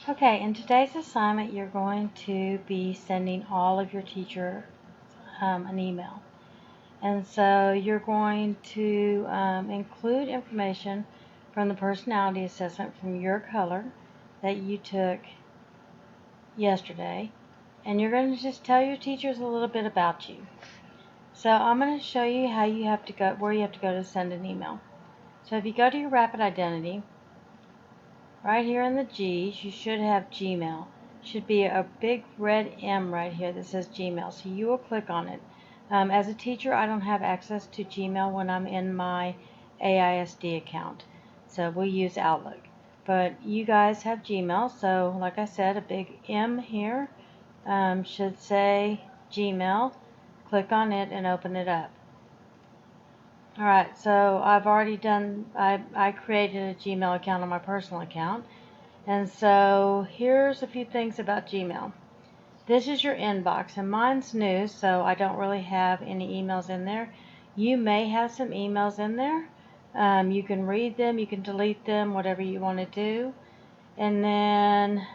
Okay, in today's assignment, you're going to be sending all of your teachers an email. And so you're going to include information from the personality assessment from your color that you took yesterday. And you're going to just tell your teachers a little bit about you. So I'm going to show you how you have to go, where you have to go to send an email. So if you go to your Rapid Identity, right here in the G's, you should have Gmail. Should be a big red M right here that says Gmail. So you will click on it. As a teacher, I don't have access to Gmail when I'm in my AISD account. So we use Outlook. But you guys have Gmail. So like I said, a big M here should say Gmail. Click on it and open it up. Alright, so I've already done, I created a Gmail account on my personal account. And so here's a few things about Gmail. This is your inbox, and mine's new, so I don't really have any emails in there. You may have some emails in there. You can read them, you can delete them, whatever you want to do. And then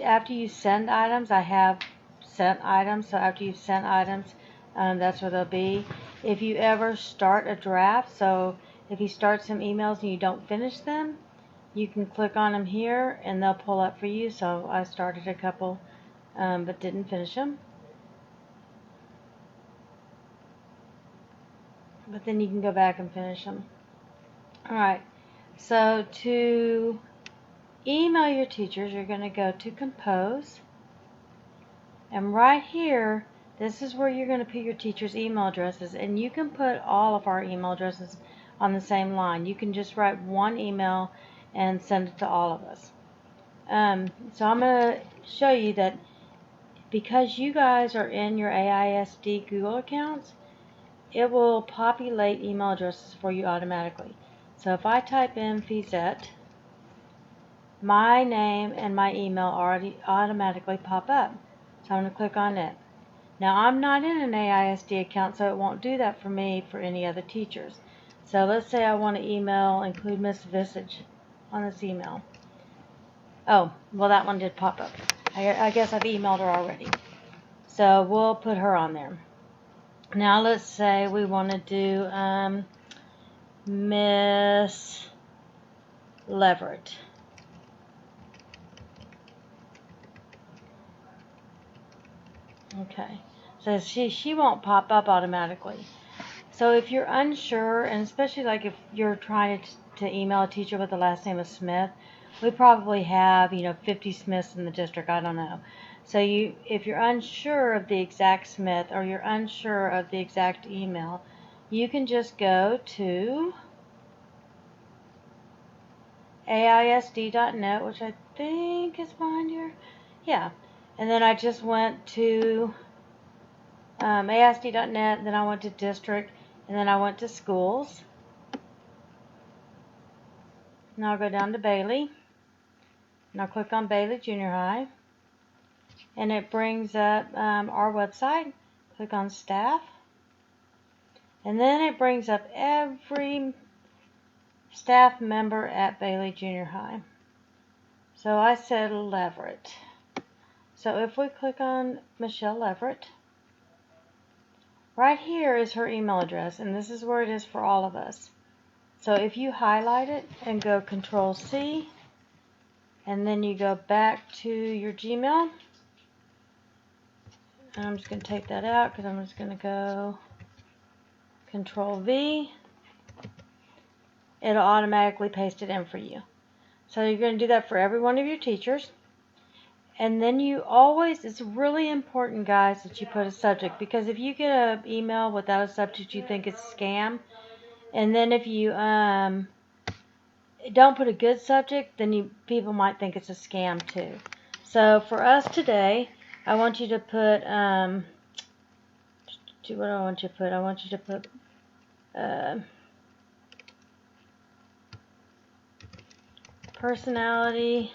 after you send items, I have sent items, so after you've sent items, that's where they'll be. If you ever start a draft, so if you start some emails and you don't finish them, you can click on them here and they'll pull up for you. So I started a couple but didn't finish them. But then you can go back and finish them. Alright, so to email your teachers, you're going to go to Compose. And right here, this is where you're going to put your teachers' email addresses. And you can put all of our email addresses on the same line. You can just write one email and send it to all of us. So I'm going to show you that because you guys are in your AISD Google accounts, it will populate email addresses for you automatically. So if I type in Fizette, my name and my email already automatically pop up. So I'm going to click on it. Now I'm not in an AISD account, so it won't do that for me for any other teachers. So let's say I want to include Miss Visage on this email. Oh, well that one did pop up. I guess I've emailed her already. So we'll put her on there. Now let's say we want to do Miss Leverett. Okay, so she won't pop up automatically. So if you're unsure, and especially like if you're trying to email a teacher with the last name of Smith, we probably have 50 Smiths in the district. I don't know. So if you're unsure of the exact Smith or you're unsure of the exact email, you can just go to AISD.net, which I think is behind here. Yeah. And then I just went to AISD.net, then I went to district, and then I went to schools. Now I'll go down to Bailey. And I'll click on Bailey Junior High. And it brings up our website. Click on staff. And then it brings up every staff member at Bailey Junior High. So I said Leverett. So if we click on Michelle Leverett, right here is her email address, and this is where it is for all of us. So if you highlight it and go Control C, and then you go back to your Gmail, and I'm just going to take that out because I'm just going to go Control V, it'll automatically paste it in for you. So you're going to do that for every one of your teachers. And then it's really important, guys, that you put a subject, because if you get an email without a subject, you think it's scam. And then if you don't put a good subject, then people might think it's a scam too. So for us today, I want you to put, what do I want you to put? I want you to put, personality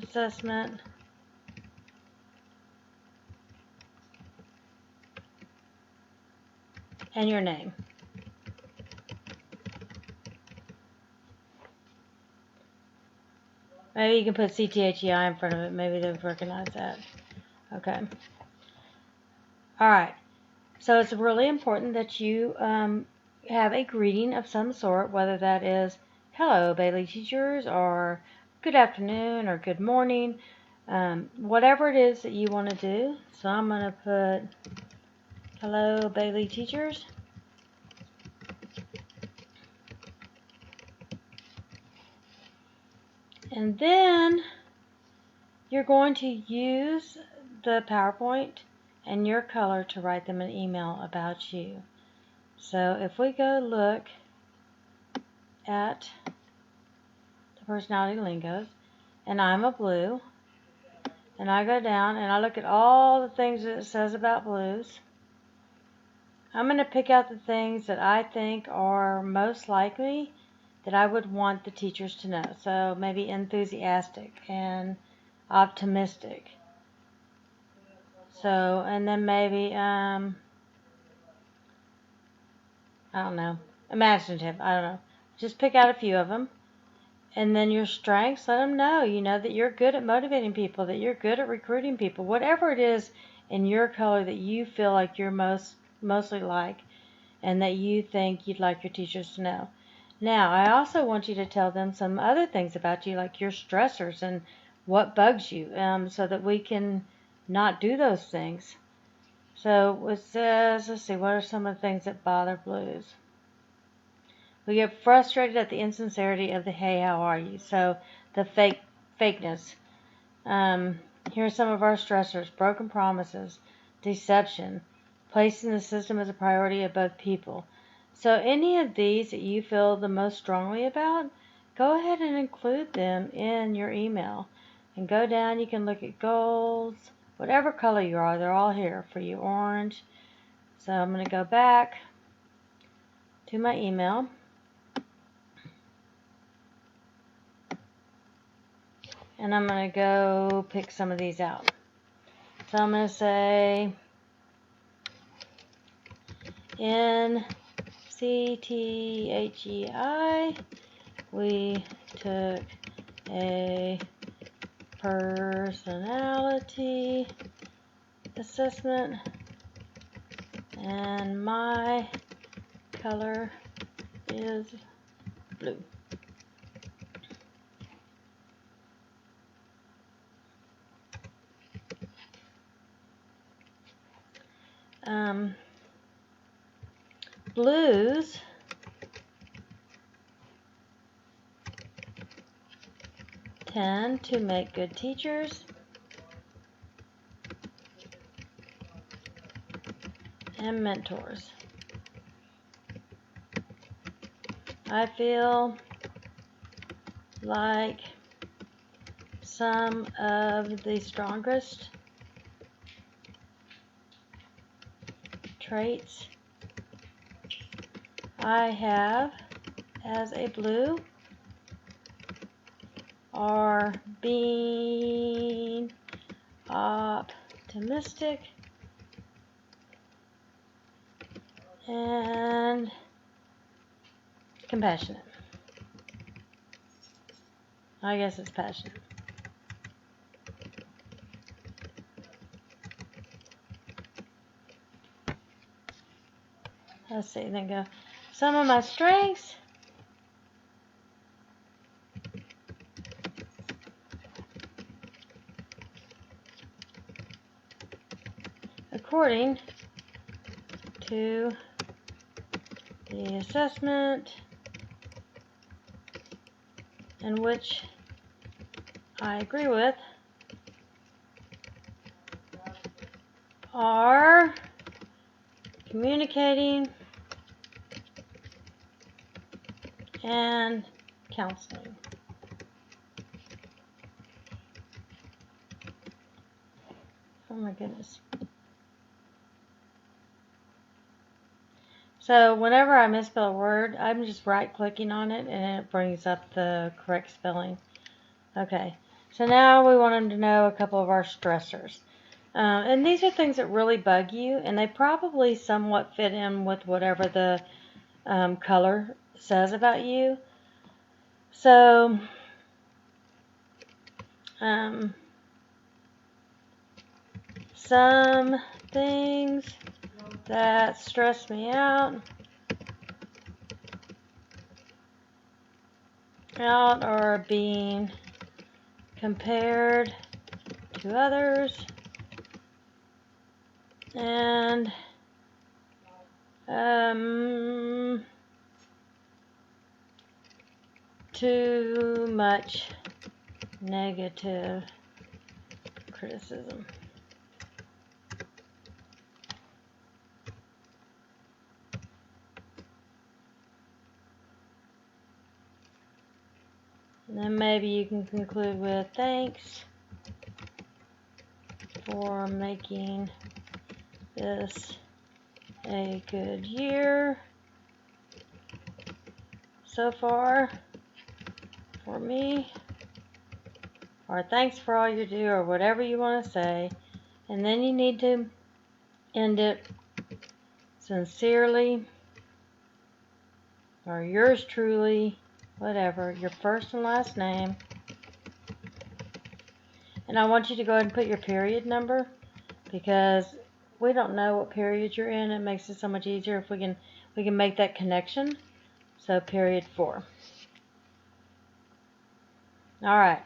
assessment and your name. Maybe you can put CTHEI in front of it. Maybe they'll recognize that. Okay. All right. So it's really important that you have a greeting of some sort, whether that is hello, Bailey teachers, or good afternoon, or good morning, whatever it is that you want to do. So I'm going to put hello, Bailey teachers. And then you're going to use the PowerPoint and your color to write them an email about you. So if we go look at the personality lingos, and I'm a blue, and I go down and I look at all the things that it says about blues, I'm going to pick out the things that I think are most likely that I would want the teachers to know. So maybe enthusiastic and optimistic. So, and then maybe, I don't know, imaginative, I don't know. Just pick out a few of them. And then your strengths, let them know, that you're good at motivating people, that you're good at recruiting people, whatever it is in your color that you feel like you're mostly like, and that you think you'd like your teachers to know. Now, I also want you to tell them some other things about you, like your stressors and what bugs you, so that we can not do those things. So it says, let's see, what are some of the things that bother blues? We get frustrated at the insincerity of the hey, how are you? So the fakeness. Here are some of our stressors: broken promises, deception, placing the system as a priority above people. So any of these that you feel the most strongly about, go ahead and include them in your email. And go down, you can look at goals, whatever color you are, they're all here for you, orange. So I'm going to go back to my email. And I'm going to go pick some of these out. So I'm going to say NCTHEI, we took a personality assessment, and my color is blue. Blues tend to make good teachers and mentors. I feel like some of the strongest traits I have as a blue are being optimistic and compassionate. I guess it's passionate. Let's see, then go. Some of my strengths. According to the assessment, and which I agree with, are communicating and counseling. Oh my goodness. So whenever I misspell a word, I'm just right-clicking on it and it brings up the correct spelling. Okay, so now we want them to know a couple of our stressors. And these are things that really bug you, and they probably somewhat fit in with whatever the color says about you. So some things that stress me out are being compared to others and too much negative criticism. And then maybe you can conclude with thanks for making this a good year so far for me, or thanks for all you do, or whatever you want to say. And then you need to end it sincerely, or yours truly, whatever, your first and last name. And I want you to go ahead and put your period number, because we don't know what period you're in. It makes it so much easier if we can make that connection. So period 4. All right.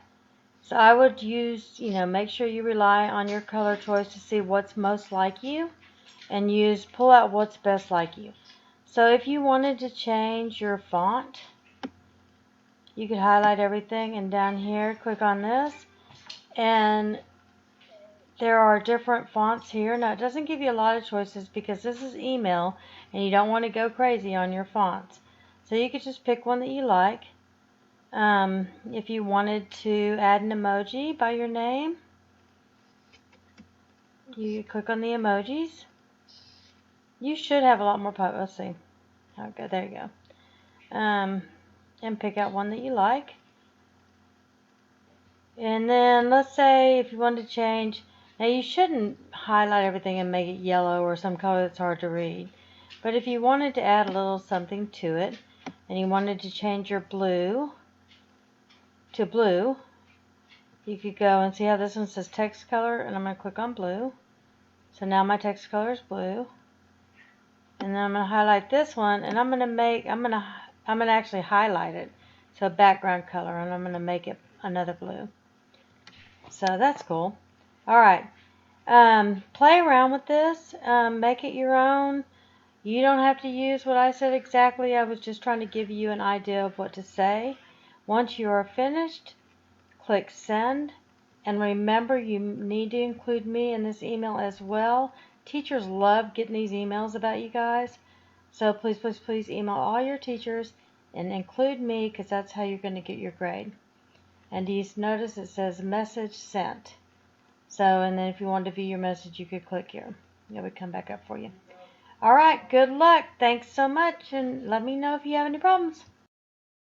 So I would use, make sure you rely on your color choice to see what's most like you, and pull out what's best like you. So if you wanted to change your font, you could highlight everything, and down here click on this, and there are different fonts here. Now it doesn't give you a lot of choices because this is email and you don't want to go crazy on your fonts. So you could just pick one that you like. If you wanted to add an emoji by your name, you click on the emojis. You should have a lot more pop. Let's see. Okay, there you go. And pick out one that you like. And then let's say if you want to change, now you shouldn't highlight everything and make it yellow or some color that's hard to read. But if you wanted to add a little something to it, and you wanted to change your blue to blue, you could go and see how this one says text color, and I'm going to click on blue. So now my text color is blue. And then I'm going to highlight this one, and I'm going to actually highlight it. So background color, and I'm going to make it another blue. So that's cool. All right. Play around with this. Make it your own. You don't have to use what I said exactly. I was just trying to give you an idea of what to say. Once you are finished, click send. And remember, you need to include me in this email as well. Teachers love getting these emails about you guys. So please, please, please email all your teachers and include me, because that's how you're going to get your grade. And you notice it says message sent. So, and then if you want to view your message, you could click here. It would come back up for you. All right, good luck. Thanks so much, and let me know if you have any problems.